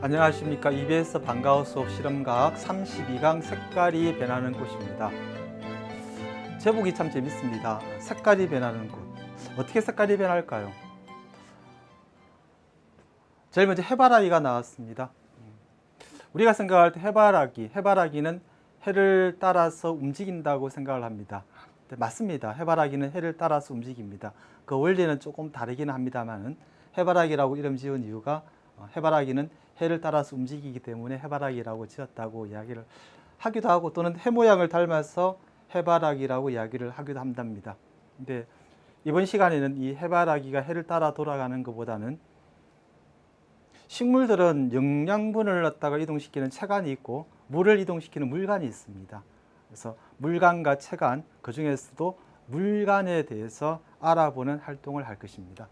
안녕하십니까. EBS 방과후 수업 실험과학 32강 색깔이 변하는 꽃입니다. 제목이 참 재밌습니다. 색깔이 변하는 꽃. 어떻게 색깔이 변할까요? 제일 먼저 해바라기가 나왔습니다. 우리가 생각할 때 해바라기는 해를 따라서 움직인다고 생각을 합니다. 네, 맞습니다. 해바라기는 해를 따라서 움직입니다. 그 원리는 조금 다르긴 합니다만은 해바라기라고 이름 지은 이유가 해바라기는 해를 따라서 움직이기 때문에 해바라기라고 지었다고 이야기를 하기도 하고, 또는 해 모양을 닮아서 해바라기라고 이야기를 하기도 한답니다. 근데 이번 시간에는 이 해바라기가 해를 따라 돌아가는 것보다는 식물들은 영양분을 갖다가 이동시키는 체관이 있고 물을 이동시키는 물관이 있습니다. 그래서 물관과 체관, 그 중에서도 물관에 대해서 알아보는 활동을 할 것입니다.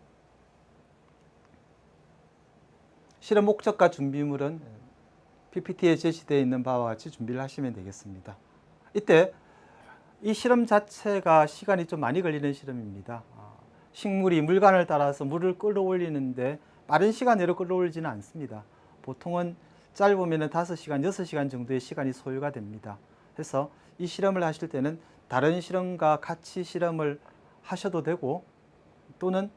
실험 목적과 준비물은 PPT에 제시되어 있는 바와 같이 준비를 하시면 되겠습니다. 이때 이 실험 자체가 시간이 좀 많이 걸리는 실험입니다. 식물이 물관을 따라서 물을 끌어올리는데 빠른 시간 내로 끌어올리지는 않습니다. 보통은 짧으면 5시간, 6시간 정도의 시간이 소요가 됩니다. 그래서 이 실험을 하실 때는 다른 실험과 같이 실험을 하셔도 되고, 또는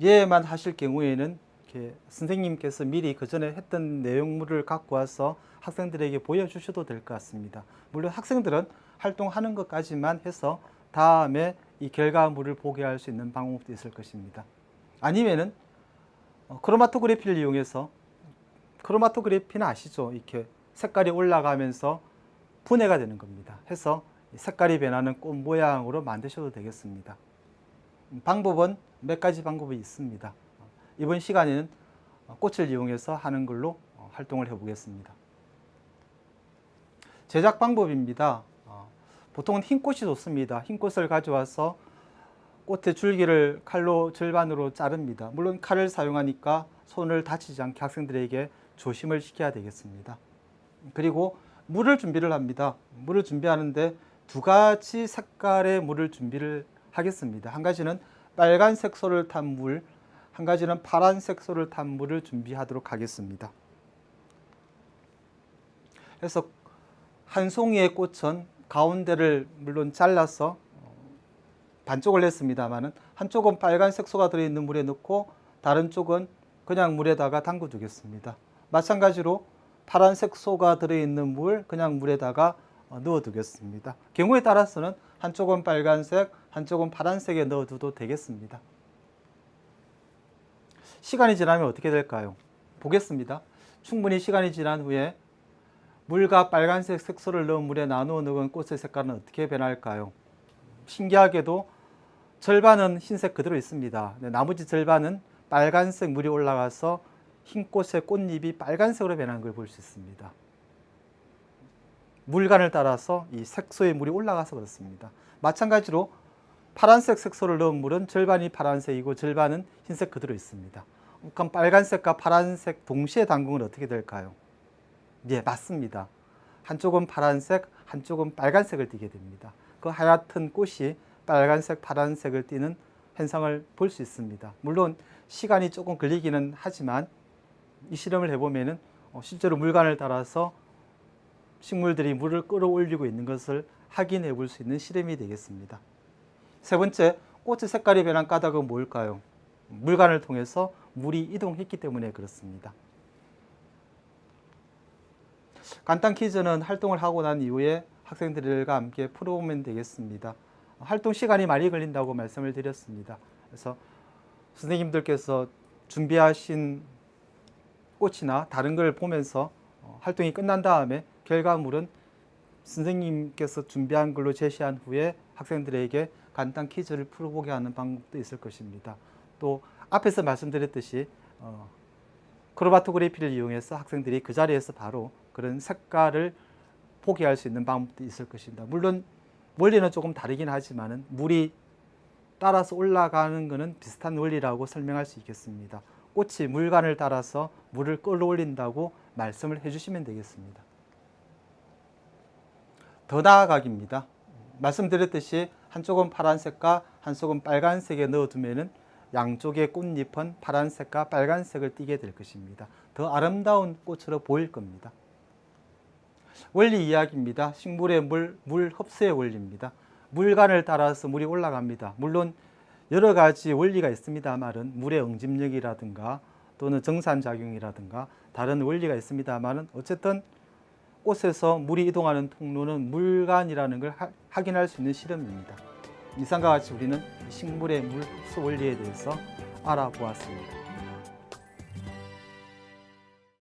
얘만 하실 경우에는 이렇게 선생님께서 미리 그 전에 했던 내용물을 갖고 와서 학생들에게 보여주셔도 될 것 같습니다. 물론 학생들은 활동하는 것까지만 해서 다음에 이 결과물을 보게 할 수 있는 방법도 있을 것입니다. 아니면은 크로마토그래피를 이용해서, 크로마토그래피는 아시죠? 이렇게 색깔이 올라가면서 분해가 되는 겁니다. 해서 색깔이 변하는 꽃 모양으로 만드셔도 되겠습니다. 방법은 몇 가지 방법이 있습니다. 이번 시간에는 꽃을 이용해서 하는 걸로 활동을 해보겠습니다. 제작 방법입니다. 보통은 흰 꽃이 좋습니다. 흰 꽃을 가져와서 꽃의 줄기를 칼로 절반으로 자릅니다. 물론 칼을 사용하니까 손을 다치지 않게 학생들에게 조심을 시켜야 되겠습니다. 그리고 물을 준비를 합니다. 물을 준비하는데 두 가지 색깔의 물을 준비를 하겠습니다. 한 가지는 빨간 색소를 탄 물, 한 가지는 파란 색소를 탄 물을 준비하도록 하겠습니다. 그래서 한 송이의 꽃은 가운데를 물론 잘라서 반쪽을 냈습니다만, 한쪽은 빨간 색소가 들어있는 물에 넣고 다른 쪽은 그냥 물에다가 담궈 두겠습니다. 마찬가지로 파란 색소가 들어있는 물 그냥 물에다가 넣어 두겠습니다. 경우에 따라서는 한쪽은 빨간색, 한쪽은 파란색에 넣어 두도 되겠습니다. 시간이 지나면 어떻게 될까요? 보겠습니다. 충분히 시간이 지난 후에 물과 빨간색 색소를 넣은 물에 나누어 넣은 꽃의 색깔은 어떻게 변할까요? 신기하게도 절반은 흰색 그대로 있습니다. 나머지 절반은 빨간색 물이 올라가서 흰 꽃의 꽃잎이 빨간색으로 변한 걸 볼 수 있습니다. 물관을 따라서 이 색소의 물이 올라가서 그렇습니다. 마찬가지로 파란색 색소를 넣은 물은 절반이 파란색이고 절반은 흰색 그대로 있습니다. 그럼 빨간색과 파란색 동시에 담그면 어떻게 될까요? 네, 맞습니다. 한쪽은 파란색, 한쪽은 빨간색을 띠게 됩니다. 그 하얗던 꽃이 빨간색, 파란색을 띠는 현상을 볼 수 있습니다. 물론 시간이 조금 걸리기는 하지만 이 실험을 해보면은 실제로 물관을 따라서 식물들이 물을 끌어올리고 있는 것을 확인해 볼 수 있는 실험이 되겠습니다. 세 번째, 꽃의 색깔이 변한 까닭은 뭘까요? 물관을 통해서 물이 이동했기 때문에 그렇습니다. 간단 퀴즈는 활동을 하고 난 이후에 학생들과 함께 풀어보면 되겠습니다. 활동 시간이 많이 걸린다고 말씀을 드렸습니다. 그래서 선생님들께서 준비하신 꽃이나 다른 걸 보면서 활동이 끝난 다음에 결과물은 선생님께서 준비한 걸로 제시한 후에 학생들에게 간단 퀴즈를 풀어보게 하는 방법도 있을 것입니다. 또 앞에서 말씀드렸듯이 크로마토그래피를 이용해서 학생들이 그 자리에서 바로 그런 색깔을 보게 할 수 있는 방법도 있을 것입니다. 물론 원리는 조금 다르긴 하지만 물이 따라서 올라가는 것은 비슷한 원리라고 설명할 수 있겠습니다. 꽃이 물관을 따라서 물을 끌어올린다고 말씀을 해주시면 되겠습니다. 더 나아가기입니다. 말씀드렸듯이 한쪽은 파란색과 한쪽은 빨간색에 넣어두면은 양쪽의 꽃잎은 파란색과 빨간색을 띠게 될 것입니다. 더 아름다운 꽃으로 보일 겁니다. 원리 이야기입니다. 식물의 물 흡수의 원리입니다. 물간을 따라서 물이 올라갑니다. 물론 여러 가지 원리가 있습니다만은 물의 응집력이라든가 또는 정산작용이라든가 다른 원리가 있습니다만은 어쨌든 꽃에서 물이 이동하는 통로는 물간이라는 걸 확인할 수 있는 실험입니다. 이상과 같이 우리는 식물의 물 흡수 원리에 대해서 알아보았습니다.